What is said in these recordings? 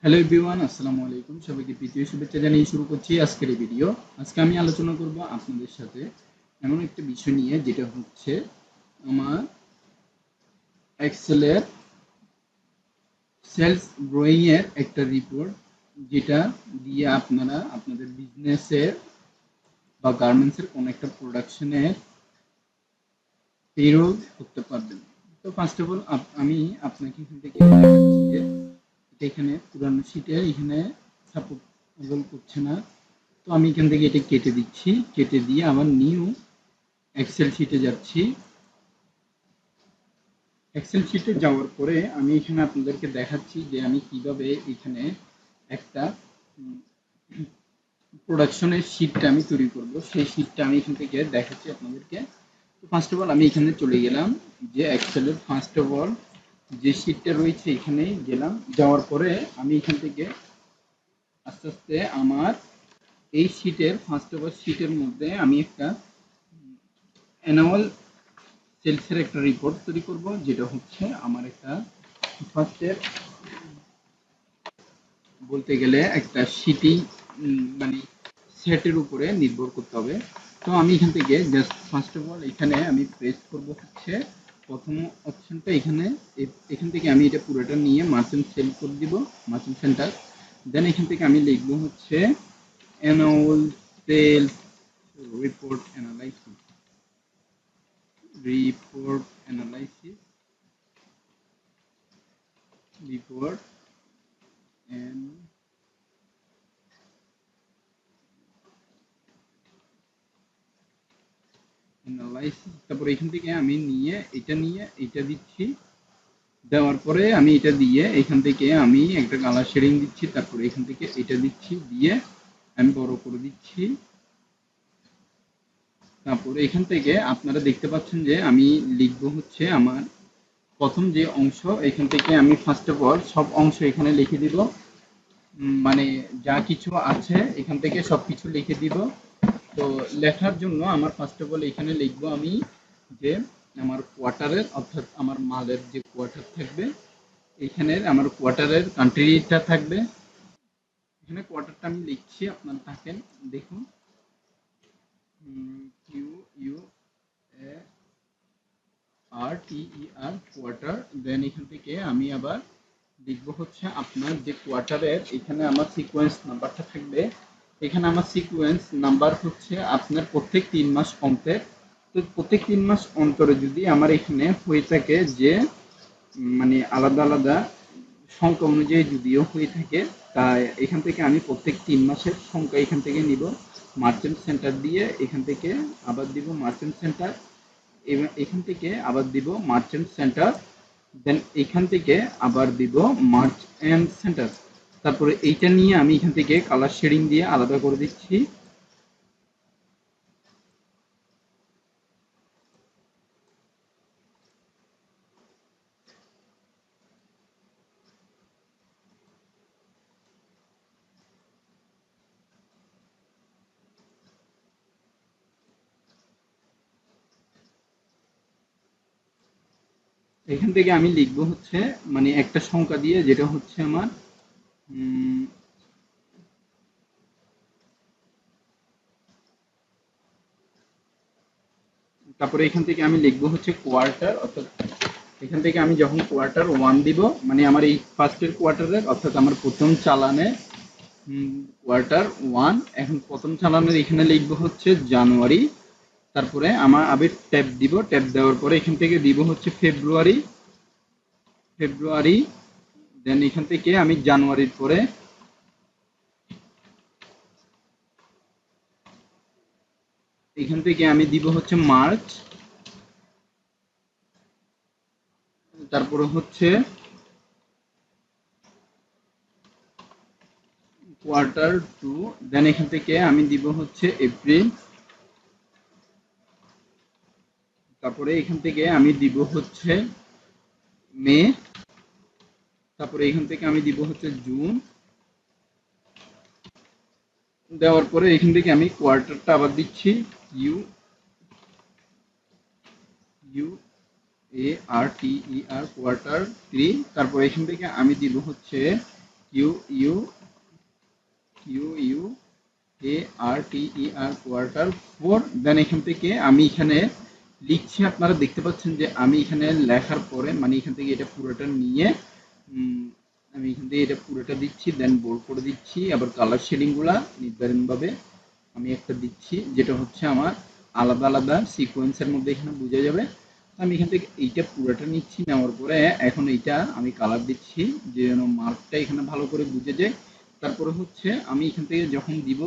Hello everyone, আসসালামু আলাইকুম। সবাইকে প্রীতীয় শুভেচ্ছা জানিয়ে শুরু করছি আজকের এই ভিডিও। আজকে আমি আলোচনা করব আপনাদের সাথে এমন একটা বিষয় নিয়ে, যেটা হচ্ছে আমার এক্সেলের সেলস গ্রোয়িং এর একটা রিপোর্ট, যেটা দিয়ে আপনারা আপনাদের বিজনেসের বা গার্মেন্টসের কোনো একটা প্রোডাকশনের পেরোল করতে পারবেন। তো ফার্স্ট অফ অল আমি আপনাকে এখান থেকে দেখাচ্ছি যে এখানে পুরানো শিটে এখানে সাপোর্ট করছে না। তো আমি এখান থেকে এটা কেটে দিচ্ছি, কেটে দিয়ে আমার নিউ এক্সেল শিটে যাচ্ছি। এক্সেল শিটে যাওয়ার পরে আমি এখানে আপনাদেরকে দেখাচ্ছি যে আমি কিভাবে এখানে একটা প্রোডাকশনের শিটটা আমি তৈরি করব। সেই শিটটা আমি এখান থেকে দেখাচ্ছি আপনাদেরকে। তো ফার্স্ট অফ অল আমি এখানে চলে গেলাম, যে এক্সেলের ফার্স্ট অফ অল যে শিটটা রয়েছে এখানে গেলাম। যাওয়ার পরে আমি এখান থেকে আস্তে আস্তে আমার এই শিটের ফার্স্ট অফ অল শিটের মধ্যে আমি একটা অ্যানুয়াল সেলসের একটা রিপোর্ট তৈরি করব, যেটা হচ্ছে আমার একটা ফার্স্টের বলতে গেলে একটা শিটিং মানে সেটের উপরে নির্ভর করতে হবে। তো আমি এখান থেকে জাস্ট ফার্স্ট অফ অল এখানে আমি প্রেস করব হচ্ছে প্রথম অপশনটা এখানে। এখান থেকে আমি এটা পুরোটা নিয়ে মার্চেন্ট সেল করে দিব, মার্চেন্ট সেন্টার। দেন এখান থেকে আমি লিখবো হচ্ছে annual sales report analysis, report analysis, report analysis. তারপর এখান থেকে আমি নিয়ে এটা দিচ্ছি। দেওয়ার পরে আমি এটা দিয়ে এখান থেকে আমি একটা কালার শেডিং দিচ্ছি। তারপরে এখান থেকে এটা দিচ্ছি, দিয়ে আমি বড় করে দিচ্ছি। তারপরে এখান থেকে আপনারা দেখতে পাচ্ছেন যে আমি লিখবো হচ্ছে আমার প্রথম যে অংশ, এখান থেকে আমি ফার্স্ট অফ অল সব অংশ এখানে লিখে দিব। মানে যা কিছু আছে এখান থেকে সবকিছু লিখে দিব। তো লেখার জন্য আমার ফার্স্ট অফ অল এখানে লিখবো আমি যে আমার কোয়ার্টারের, অর্থাৎ আমার মালের যে কোয়ার্টার থাকবে, এখানে আমার কোয়ার্টারের কান্ট্রিটা থাকবে। এখানে কোয়ার্টারটা আমি লিখছি, আপনারা থাকেন দেখুন। Q U A R T E R, quarter. দেন এখান থেকে আমি আবার লিখবো হচ্ছে আপনার যে কোয়ার্টারের এখানে আমার সিকোয়েন্স নাম্বারটা থাকবে। এখানে আমার সিকোয়েন্স নাম্বার হচ্ছে আপনার প্রত্যেক 3 মাস অন্তর। তো প্রত্যেক 3 মাস অন্তরে যদি আমার এখানে হয়ে থাকে যে মানে আলাদা আলাদা সংখ্যা অনুযায়ী যদিও হয়ে থাকে, তাই এখান থেকে আমি প্রত্যেক 3 মাসের সংখ্যা এখান থেকে নিব, মার্চেন্ট সেন্টার দিয়ে এখান থেকে আবার দিব মার্চেন্ট সেন্টার, এবং এখান থেকে আবার দিব মার্চেন্ট সেন্টার। দেন এখান থেকে আবার দিব মার্চ এন্ড সেন্টার। তারপরে এইটা নিয়ে আমি এখান থেকে কালার শেডিং দিয়ে আলাদা করে দিচ্ছি। এখান থেকে আমি লিখবো হচ্ছে মানে একটা সংখ্যা দিয়ে, যেটা হচ্ছে আমার তারপরে এখান থেকে আমি লিখবো হচ্ছে কোয়ার্টার, অর্থাৎ এখান থেকে আমি যখন কোয়ার্টার 1 দিব, মানে আমার এই ফার্স্টের কোয়ার্টারের, অর্থাৎ আমার প্রথম চালানে কোয়ার্টার 1। এখন প্রথম চালানের এখানে লিখবো হচ্ছে জানুয়ারি। তারপরে আমার আবার ট্যাব দিব, ট্যাব দেওয়ার পরে এখান থেকে দিব হচ্ছে ফেব্রুয়ারি, ফেব্রুয়ারি। দেন এখান থেকে আমি জানুয়ারির পরে এখান থেকে আমি দিব হচ্ছে মার্চ। তারপরে হচ্ছে কোয়ার্টার 2। দেন এখান থেকে আমি দিব হচ্ছে এপ্রিল। তারপরে এখান থেকে আমি দিব হচ্ছে মে। তারপরে এখান থেকে আমি দিব হচ্ছে জুন। দেওয়ার পরে এখান থেকে আমি কোয়ার্টারটা আবার দিচ্ছি, U U A R T E R, quarter 3। তারপর এখান থেকে আমি দিব হচ্ছে Q U Q U A R T E R quarter 4। Then এখান থেকে আমি এখানে লিখছি, আপনারা দেখতে পাচ্ছেন যে আমি এখানে লেখার পরে মানে এখান থেকে এটা পুরোটা নিয়ে আমি এখান থেকে এটা পুরোটা দিচ্ছি, দেন বোল্ড করে দিচ্ছি। আবার কালার শেডিংগুলা নির্ধারণভাবে আমি একটা দিচ্ছি, যেটা হচ্ছে আমার আলাদা আলাদা সিকোয়েন্সের মধ্যে এখানে বোঝা যাবে। আমি এখান থেকে এইটা পুরোটা নিচ্ছি, নেওয়ার পরে এখন এইটা আমি কালার দিচ্ছি যেন মার্কটা এখানে ভালো করে বুঝে যায়। তারপরে হচ্ছে আমি এখান থেকে যখন দিব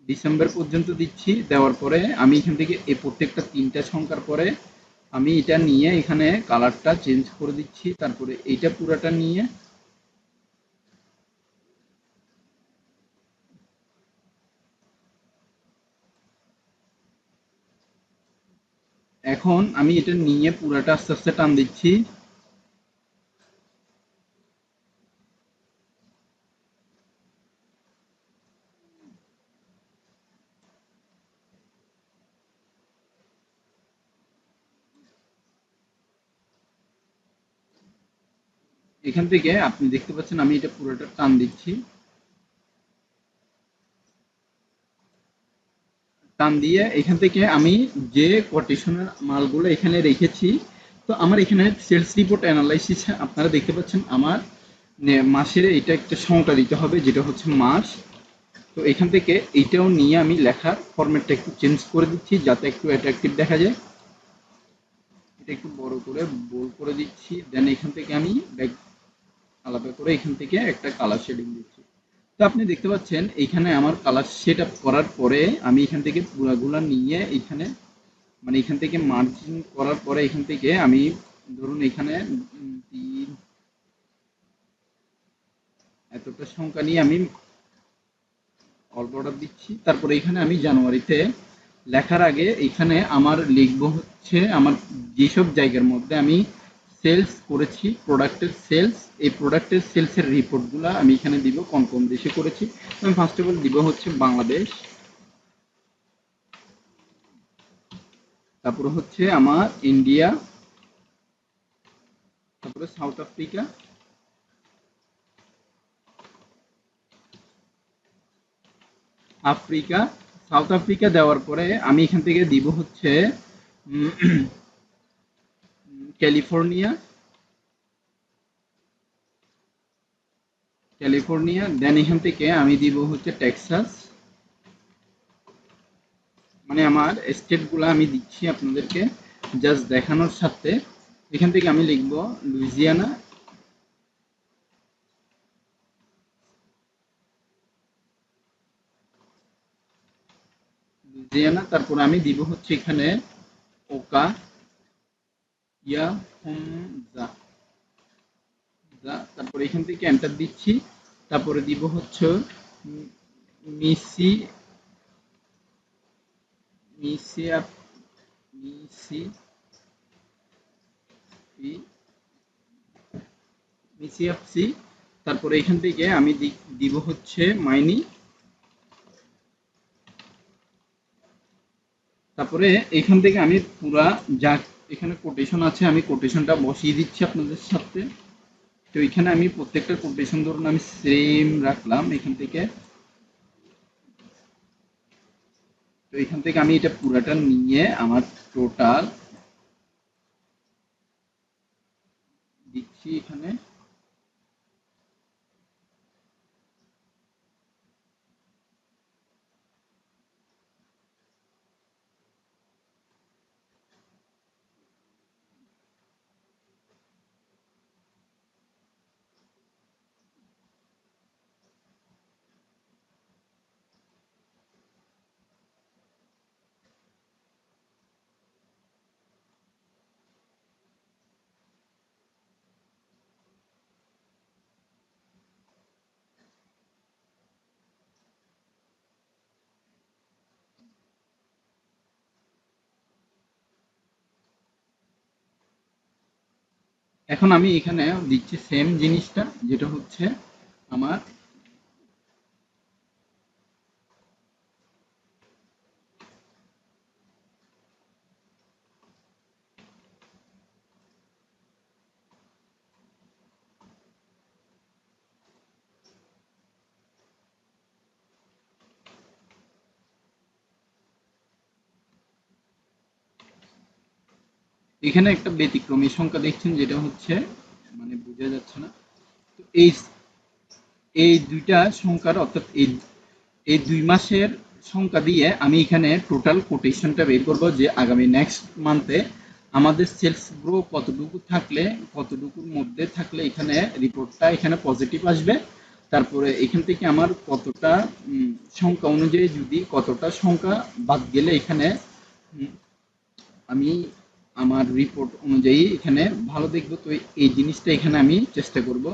ডিসেম্বর পর্যন্ত দিচ্ছি, দেওয়ার পরে আমি এখান থেকে এই প্রত্যেকটা 3টা সংখ্যার পরে আমি এটা নিয়ে এখানে কালারটা চেঞ্জ করে দিচ্ছি। তারপরে এইটা পুরাটা নিয়ে এখন আমি এটা নিয়ে পুরাটা আস্তে আস্তে টান দিচ্ছি। এখান থেকে আপনি দেখতে পাচ্ছেন আমি এটা পুরোটা টান দিচ্ছি। টান দিয়ে এখান থেকে আমি যে কোটেশনের মালগুলো এখানে রেখেছি, তো আমার এখানে সেলস রিপোর্ট অ্যানালাইসিস আপনারা দেখতে পাচ্ছেন আমার মাসের এটা একটা সংখ্যা দিতে হবে যেটা হচ্ছে মাস। তো এখান থেকে এইটাও নিয়ে আমি লেখার ফরম্যাটটা একটু চেঞ্জ করে দিচ্ছি যাতে একটু অ্যাট্রাকটিভ দেখা যায়। এটা একটু বড় করে বোল্ড করে দিচ্ছি, দেন এখান থেকে আমি আলাদা করে এখান থেকে একটা কালার শেডিং দিচ্ছি। তো আপনি দেখতে পাচ্ছেন এইখানে আমার কালার সেট আপ করার পরে আমি এখান থেকে পুরাগুলা নিয়ে এইখানে মানে এখান থেকে মার্জিন করার পরে এখান থেকে আমি ধরুন এখানে 3 এতটা সংখ্যা নিয়ে আমি অল বর্ডার দিচ্ছি। তারপরে এখানে আমি জানুয়ারিতে লেখার আগে এখানে আমার লিখবো হচ্ছে আমার যেসব জায়গার মধ্যে আমি সেলস করেছি প্রোডাক্টের সেলস, এই প্রোডাক্টের সেলসের রিপোর্টগুলো আমি এখানে দিব কোন কোন দেশে করেছি। আমি ফার্স্ট অফ অল দিব হচ্ছে বাংলাদেশ, তারপরে হচ্ছে আমার ইন্ডিয়া, তারপরে south Africa, Africa south Africa দেওয়ার পরে আমি এখান থেকে দিব হচ্ছে ক্যালিফোর্নিয়া, দেন এখান থেকে আমি দিব হচ্ছে টেক্সাস। মানে আমার স্টেটগুলো আমি দিচ্ছি আপনাদেরকে জাস্ট দেখানোর সাথে। এখান থেকে আমি লিখব লুইজিয়ানা, তারপর আমি দিব হচ্ছে এখানে ওকা ইয়া যা, তারপর এখান থেকে এন্টার দিচ্ছি। তারপরে দিব হচ্ছে মিসি মিসিয়া মিসি মিসিএফসি। তারপরে এখান থেকে আমি দিব হচ্ছে মাইনি। তারপরে এখান থেকে আমি পুরা যা এখানে কোটেশন আছে আমি কোটেশনটা বসিয়ে দিচ্ছি আপনাদের সাথে। তো এখানে আমি প্রত্যেকটা কোটেশন ধরুন আমি সেম রাখলাম এখান থেকে। তো এখান থেকে আমি এটা পুরাটা নিয়ে আমার টোটাল দিচ্ছি এখানে। এখন আমি এখানে দিচ্ছি সেম জিনিসটা যেটা হচ্ছে আমার এখানে একটা ব্যতিক্রমী সংখ্যা দেখছেন, যেটা হচ্ছে মানে বোঝা যাচ্ছে না। তো এই এই দুইটা সংখ্যার অর্থাৎ এই 2 মাসের সংখ্যা দিয়ে আমি এখানে টোটাল কোটেশনটা বের করব, যে আগামী নেক্সট মান্থে আমাদের সেলস গ্রো কতটুকু থাকলে, কতটুকুর মধ্যে থাকলে এখানে রিপোর্টটা এখানে পজিটিভ আসবে। তারপরে এখান থেকে আমার কতটা সংখ্যা অনুযায়ী, যদি কতটা সংখ্যা বাদ গেলে এখানে আমি আমার রিপোর্ট অনুযায়ী এখানে ভালো দেখবো। তো এই জিনিসটা এখানে আমি চেষ্টা করব।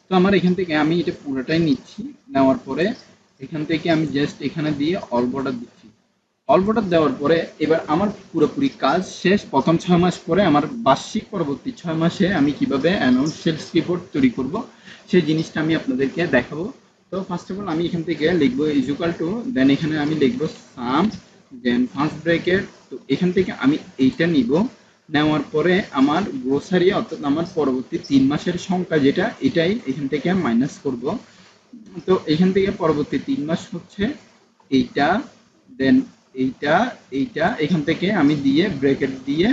তো আমার এখান থেকে আমি এটা পুরোটাই নিচ্ছি, নেওয়ার পরে এখান থেকে আমি জাস্ট এখানে দিয়ে অল বর্ডার দিচ্ছি। অল বর্ডার দেওয়ার পরে এবার আমার পুরোপুরি কাজ শেষ। প্রথম 6 মাস পরে আমার বার্ষিক পরবর্তী 6 মাসে আমি কিভাবে অ্যানুয়াল সেলস রিপোর্ট তৈরি করব, সেই জিনিসটা আমি আপনাদেরকে দেখাবো। তো ফার্স্ট অফ অল আমি এখান থেকে লিখবো ইজ ইকুয়াল টু, দেন এখানে আমি লিখবো সাম, দেন ফার্স্ট ব্র্যাকেট। তো এখান থেকে আমি এইটা নিব, নেওয়ার পরে আমার গ্রোসারি অর্থাৎ আমার পরবর্তী 3 মাসের সংখ্যা যেটা, এটাই এখান থেকে মাইনাস করব। তো এখান থেকে পরবর্তী 3 মাস হচ্ছে এইটা, দেন এইটা, এইটা এখান থেকে আমি দিয়ে ব্র্যাকেট দিয়ে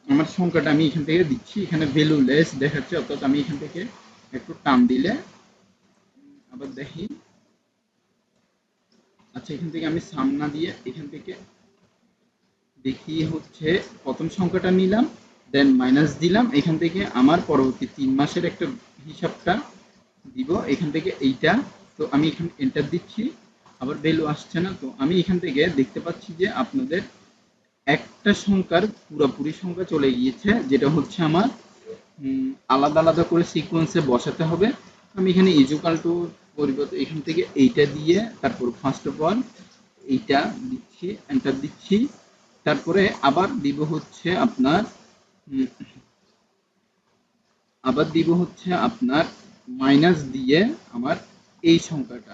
আমার সংখ্যাটা আমি এখান থেকে দিচ্ছি। এখানে ভ্যালু লেস দেখাচ্ছে, অর্থাৎ আমি এখান থেকে একটু টান দিলে আবার দেখি। আচ্ছা, এখান থেকে আমি সামনা দিয়ে এখান থেকে দেখি হচ্ছে প্রথম সংখ্যাটা নিলাম, দেন মাইনাস দিলাম। এখান থেকে আমার পরবর্তী 3 মাসের একটা হিসাবটা দিব এখান থেকে এইটা। তো আমি এখানে এন্টার দিচ্ছি, আবার ভ্যালু আসছে না। তো আমি এখান থেকে দেখতে পাচ্ছি যে আপনাদের একটা সংখ্যার পুরোপুরি সংখ্যা চলে গিয়েছে, যেটা হচ্ছে আমার আলাদা আলাদা করে সিকোয়েন্সে বসাতে হবে। আমি এখানে ইজুকাল টু পরিবর্তে এখান থেকে এইটা দিয়ে তারপর ফার্স্ট অফ অল এইটা দিচ্ছি, এন্টার দিচ্ছি। তারপরে আবার দিব হচ্ছে আপনার মাইনাস দিয়ে আমার এই সংখ্যাটা।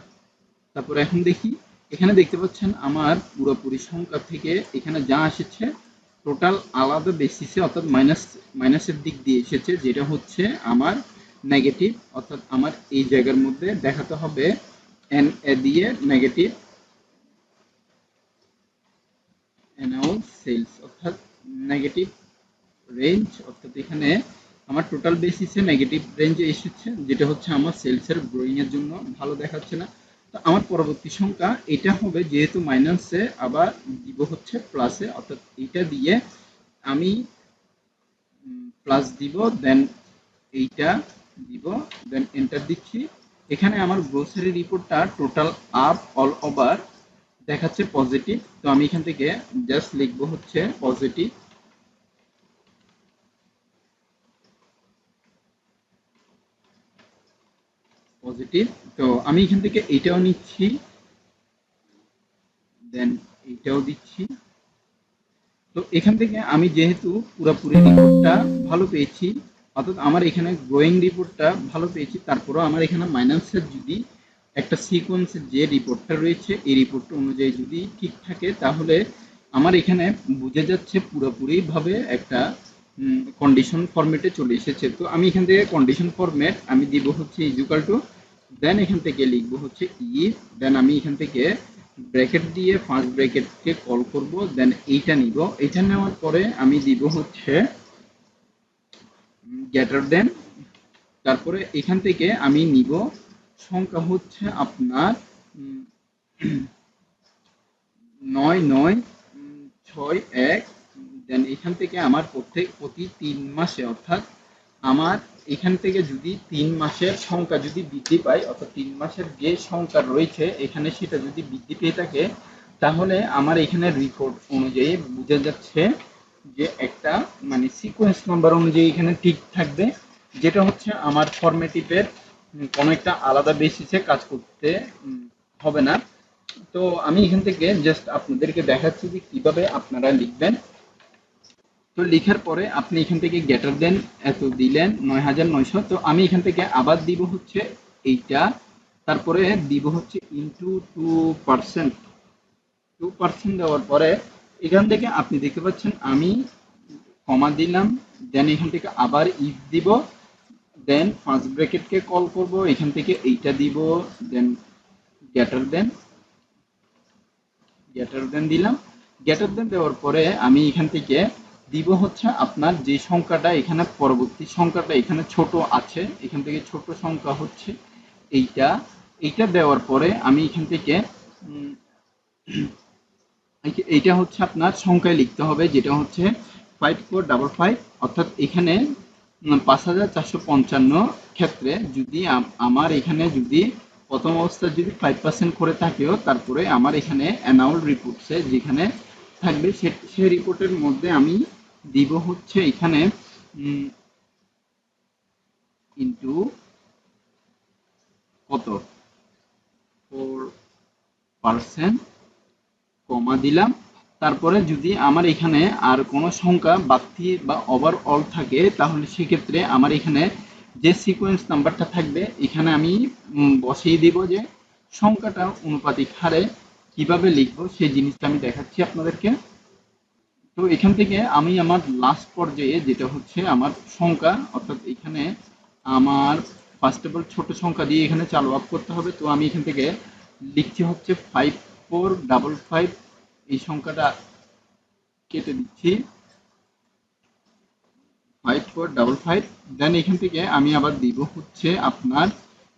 তারপর এখন দেখি, এখানে দেখতে পাচ্ছেন আমার পুরোপুরি সংখ্যা থেকে এখানে যা এসেছে টোটাল আলাদা বেসিসে, অর্থাৎ মাইনাসের দিক দিয়ে এসেছে, যেটা হচ্ছে আমার নেগেটিভ। অর্থাৎ আমার এই জায়গার মধ্যে দেখাতে হবে এন এ দিয়ে নেগেটিভ অ্যানুয়াল সেলস, অর্থাৎ নেগেটিভ রেঞ্জ। অর্থাৎ এখানে আমার টোটাল বেসিসে নেগেটিভ রেঞ্জে এসেছে, যেটা হচ্ছে আমার সেলসের গ্রোয়িং এর জন্য ভালো দেখাচ্ছে না। তো আমার পরবর্তী সংখ্যা এটা হবে, যেহেতু মাইনাসে আবার দিব হচ্ছে প্লাসে, অর্থাৎ এইটা দিয়ে আমি প্লাস দিব, দেন এইটা দিব, দেন এন্টার দিচ্ছি। এখানে আমার গ্রোসারি রিপোর্টটা টোটাল আপ অল ওভার দেখাচ্ছে পজিটিভ। তো আমি এখান থেকে জাস্ট লিখবো হচ্ছে পজিটিভ, পজিটিভ। তো আমি এখান থেকে এইটাও নিচ্ছি, দেন এইটাও দিচ্ছি। তো এখান থেকে আমি যেহেতু পুরোপুরি রিপোর্টটা ভালো পেয়েছি, অর্থাৎ আমার এখানে গ্রোয়িং রিপোর্টটা ভালো পেয়েছি, তারপরেও আমার এখানে মাইনাসের যদি একটা সিকোয়েন্সের যে রিপোর্টটা রয়েছে, এই রিপোর্ট অনুযায়ী যদি ঠিক থাকে, তাহলে আমার এখানে বোঝা যাচ্ছে পুরোপুরিভাবে একটা কন্ডিশন ফরম্যাটে চলে এসেছে। তো আমি এখান থেকে কন্ডিশন ফরম্যাট আমি দিব হচ্ছে ইজুকাল টু, দেন এখান থেকে লিখবো হচ্ছে ইফ, দেন আমি এখান থেকে ব্র্যাকেট দিয়ে ফার্স্ট ব্র্যাকেটকে কল করব, দেন এইটা নিব। এইটা নেওয়ার পরে আমি দিব হচ্ছে গ্রেটার দেন। তারপরে এখান থেকে আমি নিব সংখ্যা হচ্ছে আপনার 9961। দেন এখান থেকে আমার প্রতি 3 মাসে, অর্থাৎ আমার এখান থেকে যদি 3 মাসের সংখ্যা যদি বৃদ্ধি পায়, অর্থাৎ 3 মাসের যে সংখ্যা রয়েছে এখানে সেটা যদি বৃদ্ধি পেয়ে থাকে, তাহলে আমার এখানে রিপোর্ট অনুযায়ী বোঝা যাচ্ছে যে একটা মানে সিকোয়েন্স নাম্বার অনুযায়ী এখানে ঠিক থাকবে, যেটা হচ্ছে আমার ফরম্যাটিভের কোনো একটা আলাদা বেসিসে কাজ করতে হবে না। তো আমি এখান থেকে জাস্ট আপনাদেরকে দেখাচ্ছি যে কিভাবে আপনারা লিখবেন। তো লেখার পরে আপনি এখান থেকে গ্রেটার দেন এত দিলেন 9900। তো আমি এখান থেকে আবার দিব হচ্ছে এইটা, তারপরে দিব হচ্ছে ইনটু 2%। 2% দেওয়ার পরে এখান থেকে আপনি দেখতে পাচ্ছেন আমি কমা দিলাম, দেন এখান থেকে আবার ইফ দিব, দেন ফার্স্ট ব্র্যাকেটকে কল করব, এখান থেকে এইটা দিব, দেন গ্রেটার দেন, গ্রেটার দেন দিলাম। গ্রেটার দেন দেওয়ার পরে আমি এখান থেকে দিব হচ্ছে আপনার যে সংখ্যাটা এখানে, পরবর্তী সংখ্যাটা এখানে ছোট আছে, এখান থেকে ছোট সংখ্যা হচ্ছে এইটা। এইটা দেওয়ার পরে আমি এখান থেকে উম, এইটা হচ্ছে আপনার সংখ্যায় লিখতে হবে, যেটা হচ্ছে 5455, অর্থাৎ এখানে 5455 ক্ষেত্রে যদি আমার এখানে যদি প্রথম অবস্থায় যদি 5% করে থাকেও, তারপরে আমার এখানে অ্যানুয়াল রিপোর্টসে যেখানে থাকবে সেই রিপোর্টের মধ্যে আমি দিব হচ্ছে এখানে ইন্টু কত 4% কমা দিলাম। তারপরে যদি আমার এখানে আর কোনো সংখ্যা বাড়তি বা ওভারঅল থাকে, তাহলে সেক্ষেত্রে আমার এখানে যে সিকোয়েন্স নাম্বারটা থাকবে এখানে আমি বসিয়ে দিব যে সংখ্যাটা অনুপাতিক হারে কিভাবে লিখবো সেই জিনিসটা আমি দেখাচ্ছি আপনাদেরকে। তো এখান থেকে আমি আমার লাস্ট পর্যায়ে যেটা হচ্ছে আমার সংখ্যা, অর্থাৎ এখানে আমার ফার্স্ট অফ অল ছোট সংখ্যা দিয়ে এখানে চালু আপ করতে হবে। তো আমি এখান থেকে লিখছি হচ্ছে 5455, এই সংখ্যাটা কেটে দিচ্ছি 5455। দেন এখান থেকে আমি আবার দিব হচ্ছে আপনার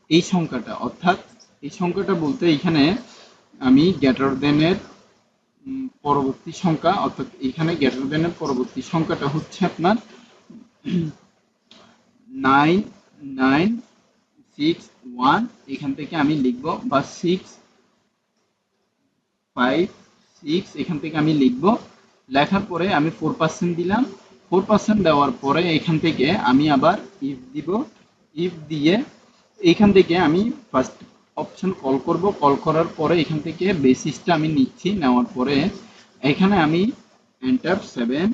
এই সংখ্যাটা, অর্থাৎ এই সংখ্যাটা বলতে এখানে আমি গ্রেটার দেন এর পরবর্তী সংখ্যা, অর্থাৎ এখানে গ্রেটার দেন এর পরবর্তী সংখ্যাটা হচ্ছে আপনার 9961। এখান থেকে আমি লিখব, বা 656, এখান থেকে আমি লিখব। লেখার পরে আমি 4% দিলাম। 4% দেওয়ার পরে এখান থেকে আমি আবার ইফ দিব। ইফ দিয়ে এইখান থেকে আমি ফার্স্ট অপশন কল করব। কল করার পরে এখান থেকে বেসিসটা আমি নিচ্ছি, নেওয়ার পরে এখানে আমি এন্টার 7,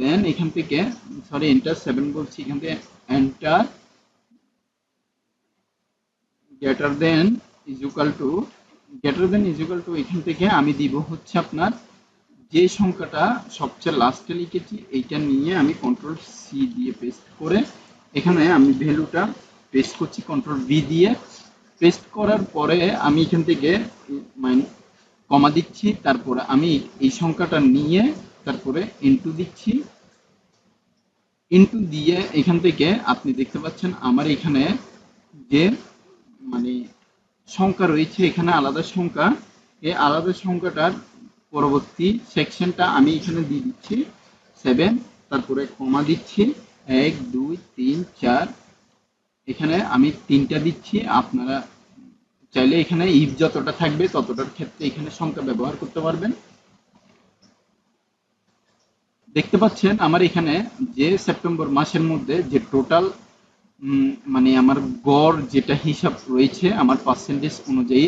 দেন এখান থেকে সরি এন্টার 7 বলছি, এখান থেকে enter greater than is equal to, greater than is equal to এখান থেকে আমি দিব হচ্ছে আপনার যে সংখ্যাটা সবচেয়ে লাস্টে লিখেছি এইটা নিয়ে আমি কন্ট্রোল সি দিয়ে পেস্ট করে এখানে আমি ভ্যালুটা পেস্ট করছি কন্ট্রোল ভি দিয়ে। পেস্ট করার পরে আমি এখান থেকে কমা দিচ্ছি, তারপরে আমি এই সংখ্যাটা নিয়ে তারপরে ইনটু দিচ্ছি। ইনটু দিয়ে এখান থেকে আপনি দেখতে পাচ্ছেন আমার এখানে যে মানে সংখ্যা রয়েছে, এখানে আলাদা সংখ্যা, এই আলাদা সংখ্যাটার পরবর্তী সেকশনটা আমি এখানে দিয়ে দিচ্ছি 7, তারপরে কমা দিচ্ছি 1 2 3 4, এখানে আমি 3টা দিচ্ছি। আপনারা চাইলে এখানে ইফ যতটা থাকবে ততটার ক্ষেত্রে এখানে সংখ্যা ব্যবহার করতে পারবেন। দেখতে পাচ্ছেন আমার এখানে যে সেপ্টেম্বর মাসের মধ্যে যে টোটাল মানে আমার গড় যেটা হিসাব রয়েছে আমার পার্সেন্টেজ অনুযায়ী,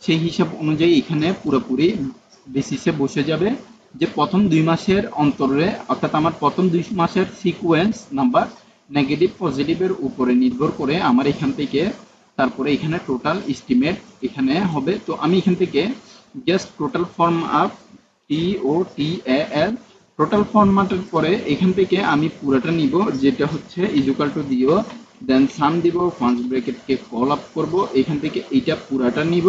সেই হিসাব অনুযায়ী এখানে পুরোপুরি বেসিসে বসে যাবে যে প্রথম 2 মাসের অন্তরে, অর্থাৎ আমার প্রথম 2 মাসের সিকোয়েন্স নাম্বার নেগেটিভ পজিটিভের উপরে নির্ভর করে আমার এখান থেকে তারপরে এখানে টোটাল এস্টিমেট এখানে হবে। তো আমি এখান থেকে just total form up TOTAL total ফরম্যাটের পরে এখান থেকে আমি পুরোটা নিব, যেটা হচ্ছে ইকুয়াল টু দিও, দেন সাম দিব, ফার্স্ট ব্র্যাকেটকে কল আপ করব, এখান থেকে এইটা পুরাটা নিব।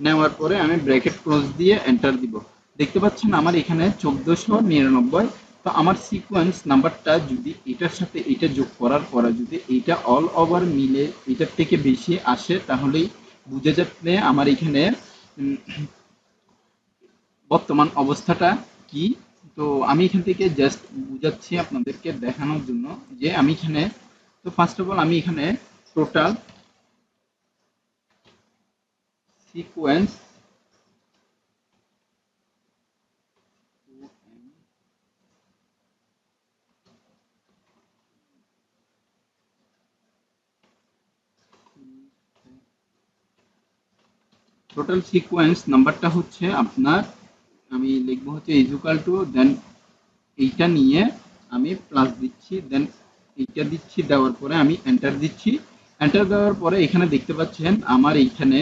নেওয়ার পরে আমি ব্র্যাকেট ক্লোজ দিয়ে এন্টার দিব। দেখতে পাচ্ছেন আমার এখানে 1499। তো আমার সিকোয়েন্স নাম্বারটা যদি এটার সাথে এটা যোগ করার পরে যদি এটা অল ওভার মিলে এটার থেকে বেশি আসে, তাহলেই বুঝে যাবে আমার এখানে বর্তমান অবস্থাটা কি। তো আমি এখান থেকে জাস্ট বুঝাচ্ছি আপনাদেরকে দেখানোর জন্য যে আমি এখানে, তো ফার্স্ট অফ অল আমি এখানে টোটাল সিকোয়েন্স টোটাল সিকোয়েন্স নাম্বারটা হচ্ছে আপনার, আমি লিখবো হচ্ছে ইকুয়াল টু, দেন এইটা নিয়ে আমি প্লাস দিচ্ছি, দেন এইটা দিচ্ছি, দেওয়ার পরে আমি এন্টার দিচ্ছি। এন্টার দেওয়ার পরে এখানে দেখতে পাচ্ছেন আমার এইখানে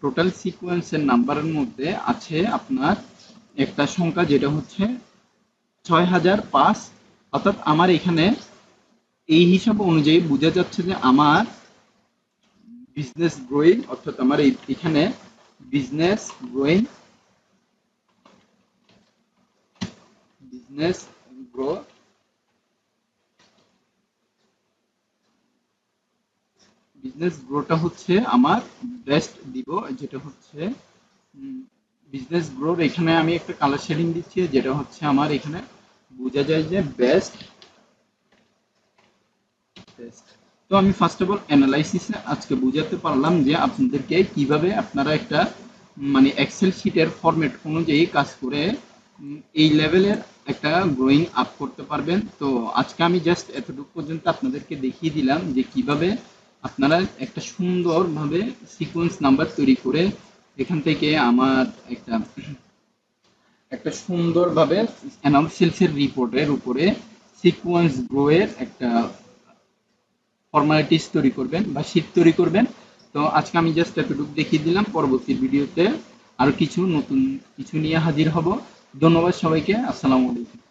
টোটাল সিকোয়েন্সের নাম্বারের মধ্যে আছে আপনার একটা সংখ্যা যেটা হচ্ছে 6005। অর্থাৎ আমার এখানে এই হিসাব অনুযায়ী বোঝা যাচ্ছে যে আমার বিজনেস গ্রোয়িং, অর্থাৎ আমার এখানে business growing, business grow business গ্রোটা হচ্ছে আমার বেস্ট দিব, যেটা হচ্ছে বিজনেস গ্রোর এখানে আমি একটা কালার শেডিং দিচ্ছি, যেটা হচ্ছে আমার এখানে বোঝা যায় যে বেস্ট বেস্ট। তো আমি ফার্স্ট অফ অল অ্যানালাইসিসে আজকে বুঝাতে পারলাম যে আপনাদেরকে কিভাবে আপনারা একটা মানে এক্সেল শিটের ফরম্যাট অনুযায়ী কাজ করে এই লেভেলের একটা গ্রোয়িং আপ করতে পারবেন। তো আজকে আমি জাস্ট এতটুকু পর্যন্ত আপনাদেরকে দেখিয়ে দিলাম যে কিভাবে আপনারা একটা সুন্দরভাবে সিকোয়েন্স নাম্বার তৈরি করে এখান থেকে আমার একটা একটা সুন্দরভাবে অ্যানালিসিসের রিপোর্টের উপরে সিকোয়েন্স গ্রোয়ের একটা ফর্মালিটিস তৈরি করবেন বা শীট তৈরি করবেন। তো আজকে আমি জাস্ট এতটুকু দেখিয়ে দিলাম, পরবর্তী ভিডিওতে আরো কিছু নতুন কিছু নিয়ে হাজির হব। ধন্যবাদ সবাইকে, আসসালামু আলাইকুম।